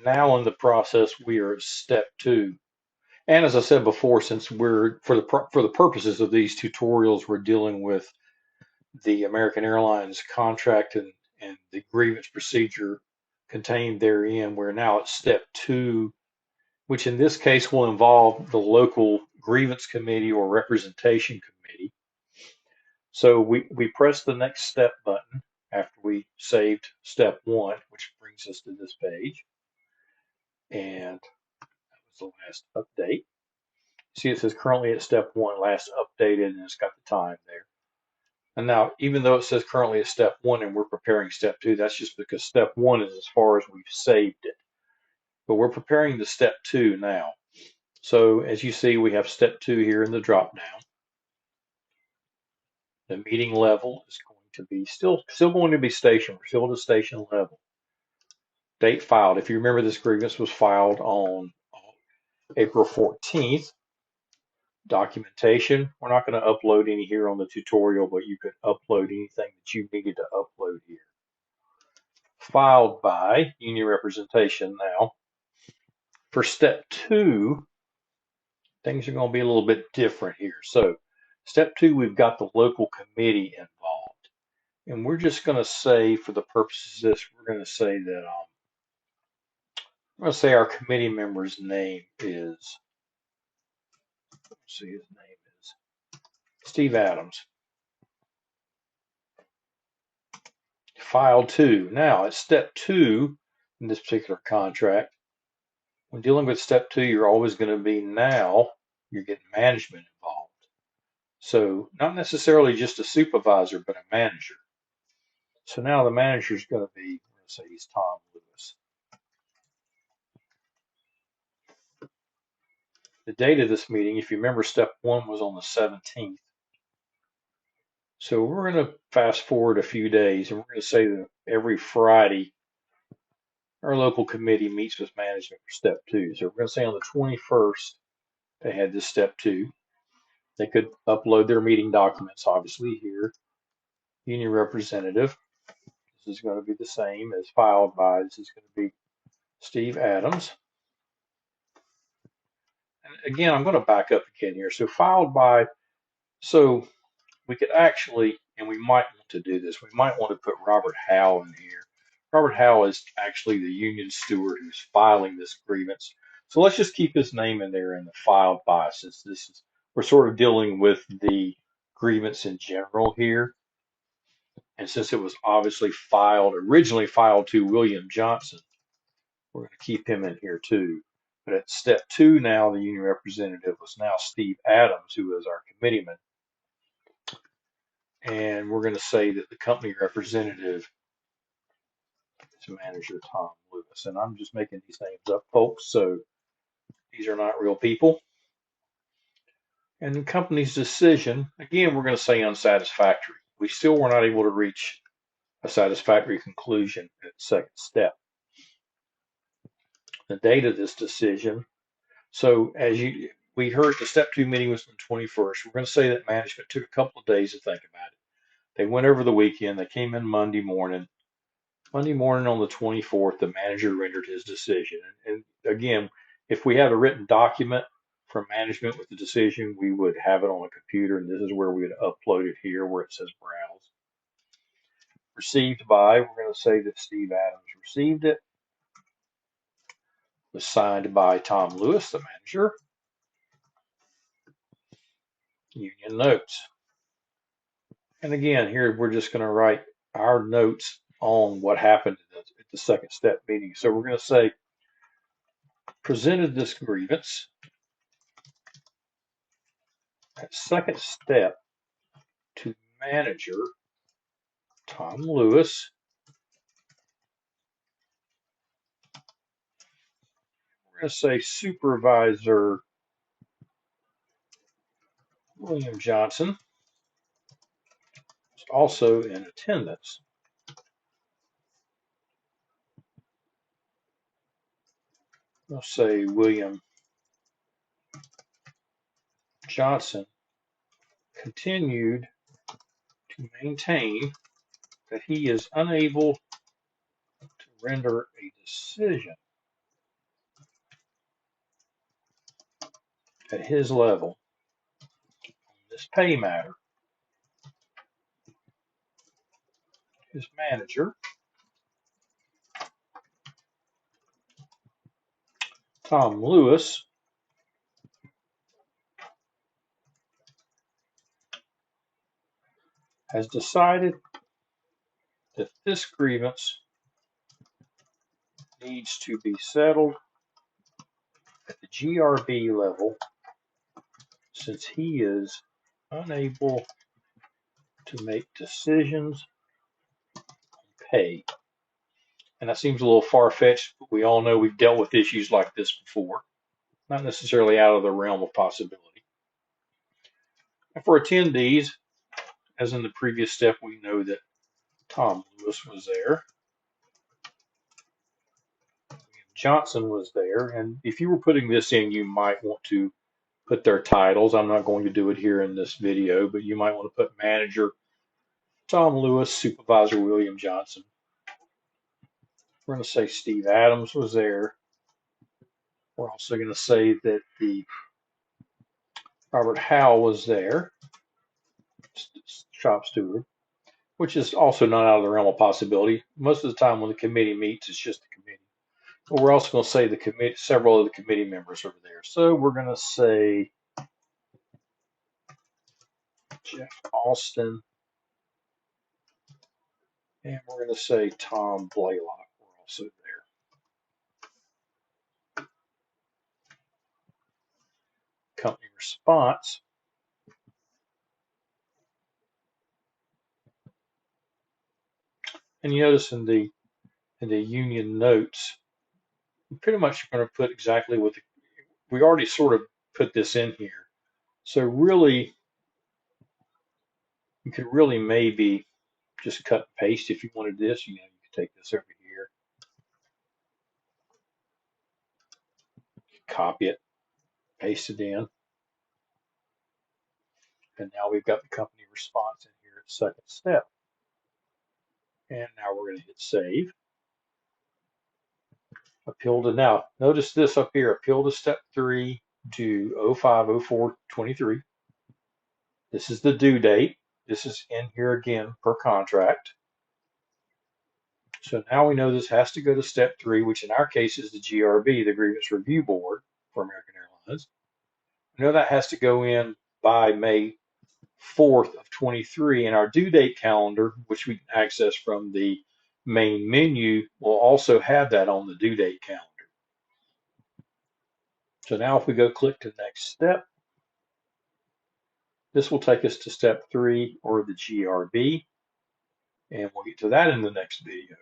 Now in the process, we are at step 2. And as I said before, since we're for the purposes of these tutorials, we're dealing with the American Airlines contract and the grievance procedure contained therein. We're now at step 2, which in this case will involve the local grievance committee or representation committee. So we press the next step button after we saved step 1, which brings us to this page. And that was the last update. See, it says currently at step 1, last updated, and it's got the time there. And now, even though it says currently at step 1 and we're preparing step 2, that's just because step 1 is as far as we've saved it. But we're preparing the step 2 now. So as you see, we have step 2 here in the drop down. The meeting level is going to be still going to be station. We're still at a station level. Date filed. If you remember, this grievance was filed on April 14th. Documentation. We're not going to upload any here on the tutorial, but you could upload anything that you needed to upload here. Filed by union representation now. For step 2, things are going to be a little bit different here. So step 2, we've got the local committee involved. And we're just going to say, for the purposes of this, we're going to say that I'm going to say our committee member's name is, let's see, his name is Steve Adams. File 2. Now, at step 2 in this particular contract, when dealing with step 2, you're always going to be now, you're getting management involved. So, not necessarily just a supervisor, but a manager. So now the manager is going to be, we're going to say he's Tom Lewis. The date of this meeting, if you remember, step 1 was on the 17th. So we're going to fast forward a few days, and we're going to say that every Friday, our local committee meets with management for step 2. So we're going to say on the 21st, they had this step 2. They could upload their meeting documents, obviously, here. Union representative. This is going to be the same as filed by, this is going to be Steve Adams. And again, I'm going to back up again here. So filed by, so we could actually, and we might want to do this, we might want to put Robert Howe in here. Robert Howe is actually the union steward who's filing this grievance. So let's just keep his name in there in the filed by, since this is, we're sort of dealing with the grievance in general here. And since it was obviously originally filed to William Johnson, we're going to keep him in here too. But at step 2 now, the union representative was now Steve Adams, who is our committeeman. And we're going to say that the company representative is manager Tom Lewis. And I'm just making these names up, folks, so these are not real people. And the company's decision, again, we're going to say unsatisfactory. We still were not able to reach a satisfactory conclusion at the second step. The date of this decision. So as we heard, the step 2 meeting was on the 21st. We're going to say that management took a couple of days to think about it. They went over the weekend. They came in Monday morning. Monday morning on the 24th, the manager rendered his decision. And again, if we had a written document from management with the decision, we would have it on a computer, and this is where we would upload it here where it says browse. Received by, we're going to say that Steve Adams received it. Was signed by Tom Lewis, the manager. Union notes. And again, here we're just going to write our notes on what happened at the second step meeting. So we're going to say, presented this grievance at second step to manager Tom Lewis. We're going to say supervisor William Johnson is also in attendance. We'll say William Johnson continued to maintain that he is unable to render a decision at his level on this pay matter. His manager, Tom Lewis, has decided that this grievance needs to be settled at the GRB level since he is unable to make decisions on pay. And that seems a little far-fetched, but we all know we've dealt with issues like this before. Not necessarily out of the realm of possibility. And for attendees, as in the previous step, we know that Tom Lewis was there. Johnson was there. And if you were putting this in, you might want to put their titles. I'm not going to do it here in this video, but you might want to put manager Tom Lewis, supervisor William Johnson. We're going to say Steve Adams was there. We're also going to say that the Robert Howell was there, shop steward, which is also not out of the realm of possibility. Most of the time when the committee meets, it's just the committee. But we're also going to say the committee, several of the committee members are there. So we're going to say Jeff Austin, and we're going to say Tom Blaylock were also there. Company response. And you notice in the union notes, we're pretty much going to put exactly what we already sort of put this in here. So really, you could really maybe just cut and paste if you wanted this. You could take this over here, copy it, paste it in, and now we've got the company response in here at second step. And now we're going to hit save. Appeal to now. Notice this up here. Appeal to step 3 to 05/04/23. This is the due date. This is in here again per contract. So now we know this has to go to step 3, which in our case is the GRB, the Grievance Review Board for American Airlines. We know that has to go in by May 4th of 23, and our due date calendar, which we can access from the main menu, will also have that on the due date calendar. So now if we go click to next step, this will take us to step 3 or the GRB, and we'll get to that in the next video.